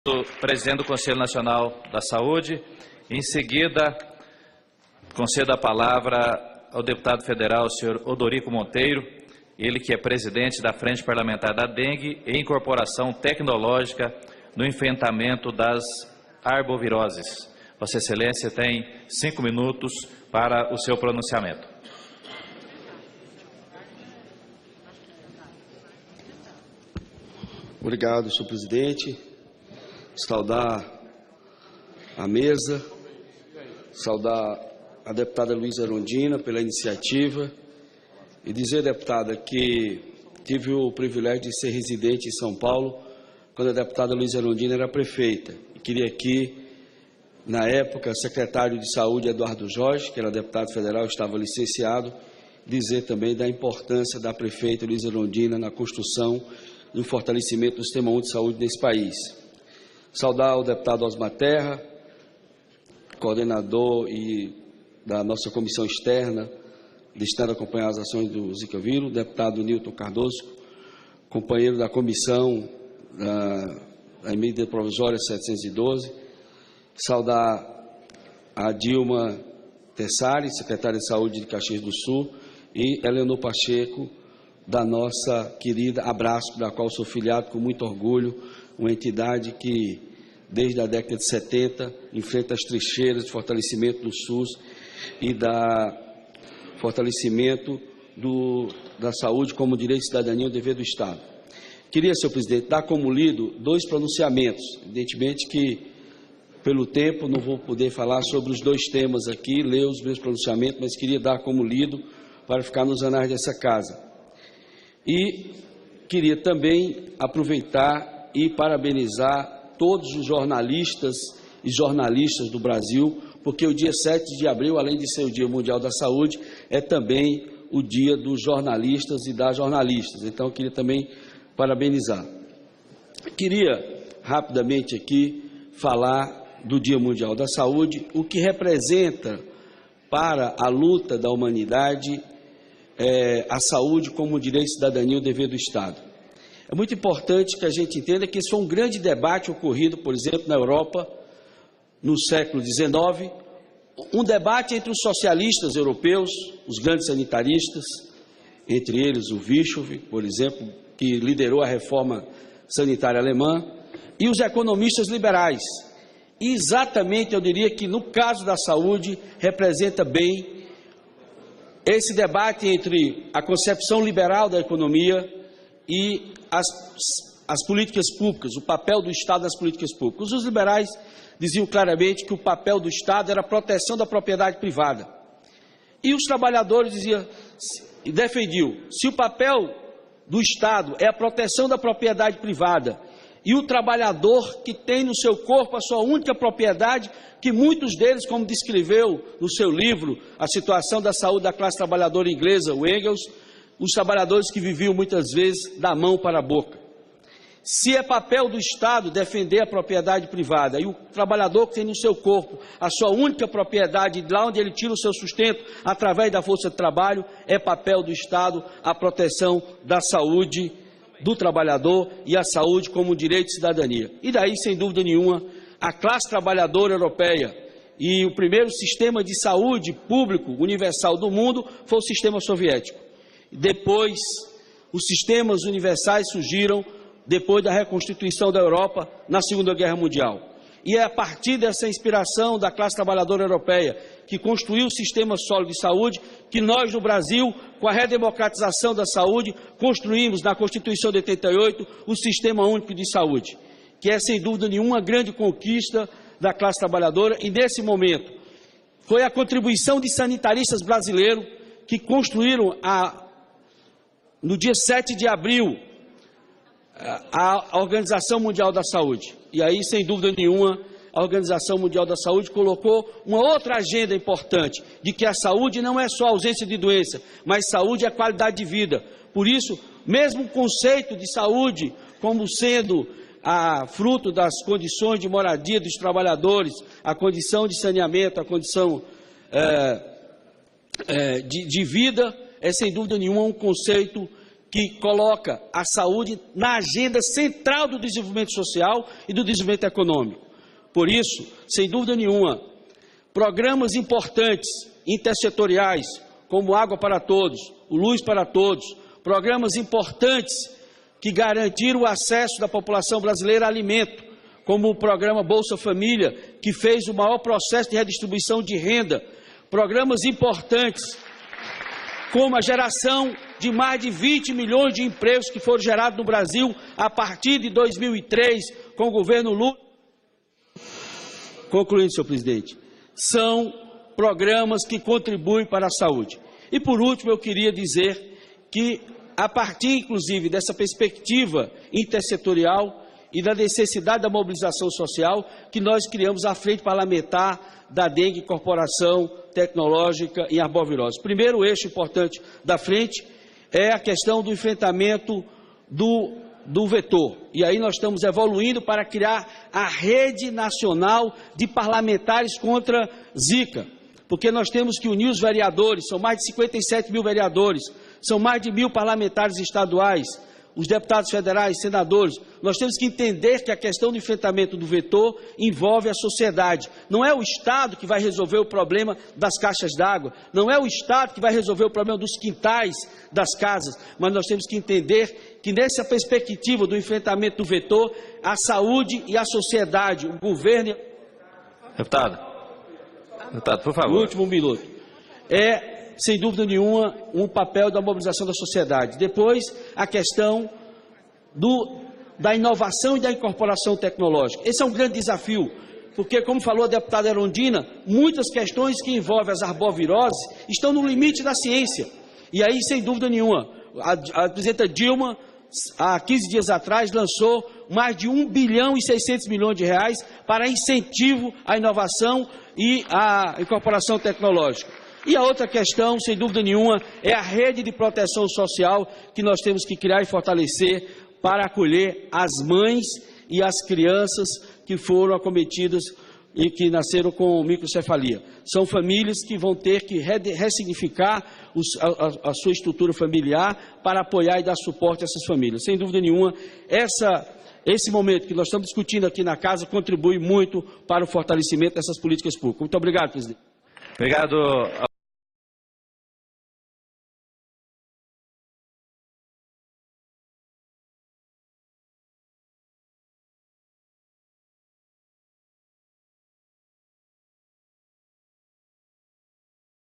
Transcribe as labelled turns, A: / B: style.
A: do presidente do Conselho Nacional da Saúde. Em seguida, concedo a palavra ao deputado federal, senhor Odorico Monteiro, ele que é presidente da Frente Parlamentar da Dengue e Incorporação Tecnológica no enfrentamento das arboviroses. Vossa Excelência tem 5 minutos para o seu pronunciamento.
B: Obrigado, senhor presidente. Saudar a mesa, saudar a deputada Luísa Erundina pela iniciativa e dizer, deputada, que tive o privilégio de ser residente em São Paulo quando a deputada Luísa Erundina era prefeita. E queria aqui, na época, secretário de Saúde Eduardo Jorge, que era deputado federal, estava licenciado, dizer também da importância da prefeita Luísa Erundina na construção e no fortalecimento do Sistema Único de Saúde nesse país. Saudar o deputado Osmar Terra, coordenador da nossa comissão externa, destinada a acompanhar as ações do Zika vírus, o deputado Nilton Cardoso, companheiro da comissão da medida provisória 712, saudar a Dilma Tessari, secretária de Saúde de Caxias do Sul, e Eleanor Pacheco, da nossa querida Abraço, da qual sou filiado com muito orgulho, uma entidade que, desde a década de 70, enfrenta as trincheiras de fortalecimento do SUS e da fortalecimento da saúde como direito de cidadania e dever do Estado. Queria, senhor presidente, dar como lido 2 pronunciamentos. Evidentemente que, pelo tempo, não vou poder falar sobre os 2 temas aqui, ler os meus pronunciamentos, mas queria dar como lido para ficar nos anais dessa casa. E queria também aproveitar e parabenizar todos os jornalistas e jornalistas do Brasil, porque o dia 7 de abril, além de ser o Dia Mundial da Saúde, é também o dia dos jornalistas e das jornalistas. Então, eu queria também parabenizar. Queria, rapidamente aqui, falar do Dia Mundial da Saúde, o que representa para a luta da humanidade a saúde como direito de cidadania e dever do Estado. É muito importante que a gente entenda que esse foi um grande debate ocorrido, por exemplo, na Europa, no século XIX, um debate entre os socialistas europeus, os grandes sanitaristas, entre eles o Virchow, por exemplo, que liderou a reforma sanitária alemã, e os economistas liberais. E exatamente, eu diria que no caso da saúde, representa bem esse debate entre a concepção liberal da economia e as políticas públicas, o papel do Estado nas políticas públicas. Os liberais diziam claramente que o papel do Estado era a proteção da propriedade privada. E os trabalhadores defendiam, se o papel do Estado é a proteção da propriedade privada e o trabalhador que tem no seu corpo a sua única propriedade, que muitos deles, como descreveu no seu livro, A Situação da Saúde da Classe Trabalhadora Inglesa, o Engels, os trabalhadores que viviam muitas vezes da mão para a boca. Se é papel do Estado defender a propriedade privada e o trabalhador que tem no seu corpo a sua única propriedade, de lá onde ele tira o seu sustento através da força de trabalho, é papel do Estado a proteção da saúde do trabalhador e a saúde como direito de cidadania. E daí, sem dúvida nenhuma, a classe trabalhadora europeia e o primeiro sistema de saúde público universal do mundo foi o sistema soviético. Depois, os sistemas universais surgiram depois da reconstituição da Europa na Segunda Guerra Mundial. E é a partir dessa inspiração da classe trabalhadora europeia, que construiu o sistema sólido de saúde, que nós no Brasil, com a redemocratização da saúde, construímos na Constituição de 88 o Sistema Único de Saúde, que é sem dúvida nenhuma uma grande conquista da classe trabalhadora. E nesse momento foi a contribuição de sanitaristas brasileiros que construíram no dia 7 de abril a Organização Mundial da Saúde. E aí, sem dúvida nenhuma, a Organização Mundial da Saúde colocou uma outra agenda importante, de que a saúde não é só ausência de doença, mas saúde é qualidade de vida. Por isso, mesmo o conceito de saúde como sendo fruto das condições de moradia dos trabalhadores, a condição de saneamento, a condição de vida, é sem dúvida nenhuma um conceito que coloca a saúde na agenda central do desenvolvimento social e do desenvolvimento econômico. Por isso, sem dúvida nenhuma, programas importantes, intersetoriais, como Água para Todos, o Luz para Todos, programas importantes que garantiram o acesso da população brasileira a alimento, como o programa Bolsa Família, que fez o maior processo de redistribuição de renda, programas importantes, como a geração de mais de 20 milhões de empregos que foram gerados no Brasil a partir de 2003, com o governo Lula. Concluindo, senhor presidente, são programas que contribuem para a saúde. E, por último, eu queria dizer que, a partir, inclusive, dessa perspectiva intersetorial e da necessidade da mobilização social, que nós criamos a Frente Parlamentar da Dengue, Incorporação Tecnológica e Arbovirose. Primeiro eixo importante da frente é a questão do enfrentamento do vetor. E aí nós estamos evoluindo para criar a Rede Nacional de Parlamentares contra Zika, porque nós temos que unir os vereadores, são mais de 57 mil vereadores, são mais de 1.000 parlamentares estaduais, os deputados federais, senadores. Nós temos que entender que a questão do enfrentamento do vetor envolve a sociedade. Não é o Estado que vai resolver o problema das caixas d'água, não é o Estado que vai resolver o problema dos quintais das casas, mas nós temos que entender que nessa perspectiva do enfrentamento do vetor, a saúde e a sociedade, o governo...
A: Deputado, por favor.
B: No último minuto. Sem dúvida nenhuma, um papel da mobilização da sociedade. Depois, a questão da inovação e da incorporação tecnológica. Esse é um grande desafio, porque, como falou a deputada Erundina, muitas questões que envolvem as arboviroses estão no limite da ciência. E aí, sem dúvida nenhuma, a presidenta Dilma, há 15 dias atrás, lançou mais de 1 bilhão e 600 milhões de reais para incentivo à inovação e à incorporação tecnológica. E a outra questão, sem dúvida nenhuma, é a rede de proteção social que nós temos que criar e fortalecer para acolher as mães e as crianças que foram acometidas e que nasceram com microcefalia. São famílias que vão ter que ressignificar a sua estrutura familiar para apoiar e dar suporte a essas famílias. Sem dúvida nenhuma, esse momento que nós estamos discutindo aqui na Casa contribui muito para o fortalecimento dessas políticas públicas. Muito obrigado, presidente.
A: Obrigado.